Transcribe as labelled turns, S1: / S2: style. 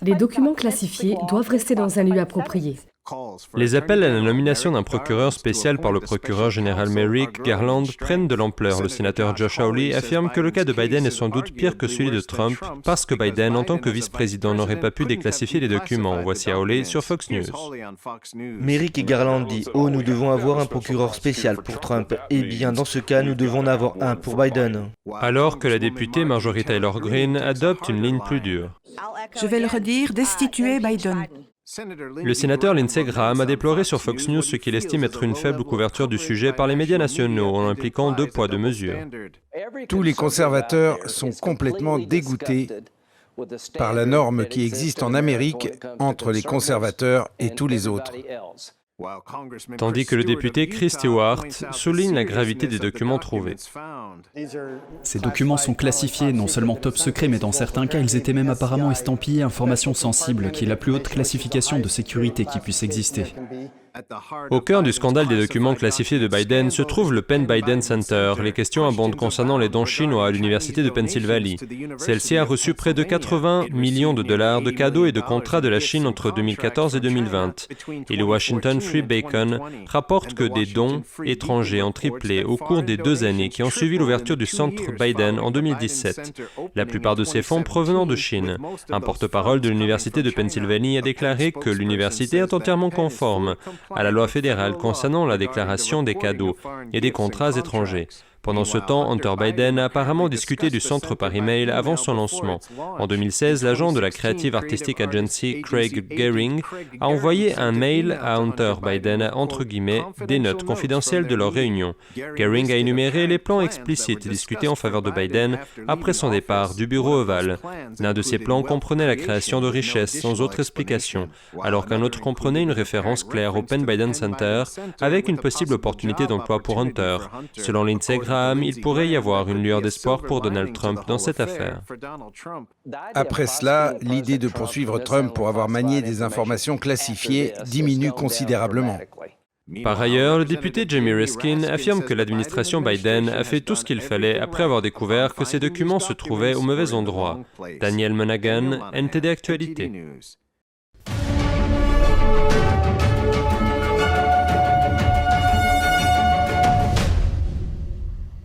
S1: Les documents classifiés doivent rester dans un lieu approprié.
S2: Les appels à la nomination d'un procureur spécial par le procureur général Merrick Garland prennent de l'ampleur. Le sénateur Josh Hawley affirme que le cas de Biden est sans doute pire que celui de Trump parce que Biden, en tant que vice-président, n'aurait pas pu déclassifier les documents. Voici Hawley sur Fox News.
S3: Merrick Garland dit « Oh, nous devons avoir un procureur spécial pour Trump. Eh bien, dans ce cas, nous devons en avoir un pour Biden. »
S2: Alors que la députée Marjorie Taylor Greene adopte une ligne plus dure.
S4: Je vais le redire, destituer Biden.
S2: Le sénateur Lindsey Graham a déploré sur Fox News ce qu'il estime être une faible couverture du sujet par les médias nationaux en impliquant 2 poids 2 mesures.
S5: Tous les conservateurs sont complètement dégoûtés par la norme qui existe en Amérique entre les conservateurs et tous les autres.
S2: Tandis que le député Chris Stewart souligne la gravité des documents trouvés.
S6: Ces documents sont classifiés, non seulement top secret, mais dans certains cas, ils étaient même apparemment estampillés informations sensibles, qui est la plus haute classification de sécurité qui puisse exister.
S2: Au cœur du scandale des documents classifiés de Biden se trouve le Penn Biden Center. Les questions abondent concernant les dons chinois à l'université de Pennsylvanie. Celle-ci a reçu près de 80 millions de dollars de cadeaux et de contrats de la Chine entre 2014 et 2020. Et le Washington Free Beacon rapporte que des dons étrangers ont triplé au cours des 2 années qui ont suivi l'ouverture du centre Biden en 2017. La plupart de ces fonds provenant de Chine. Un porte-parole de l'université de Pennsylvanie a déclaré que l'université est entièrement conforme à la loi fédérale concernant la déclaration des cadeaux et des contrats étrangers. Pendant ce temps, Hunter Biden a apparemment discuté du centre par email avant son lancement. En 2016, l'agent de la Creative Artistic Agency, Craig Gehring, a envoyé un mail à Hunter Biden, entre guillemets, des notes confidentielles de leur réunion. Gehring a énuméré les plans explicites discutés en faveur de Biden après son départ du bureau ovale. L'un de ces plans comprenait la création de richesses sans autre explication, alors qu'un autre comprenait une référence claire au Penn Biden Center avec une possible opportunité d'emploi pour Hunter. Selon Lindsey Graham, il pourrait y avoir une lueur d'espoir pour Donald Trump dans cette affaire.
S5: Après cela, l'idée de poursuivre Trump pour avoir manié des informations classifiées diminue considérablement.
S2: Par ailleurs, le député Jamie Raskin affirme que l'administration Biden a fait tout ce qu'il fallait après avoir découvert que ces documents se trouvaient au mauvais endroit. Daniel Monaghan, NTD Actualité.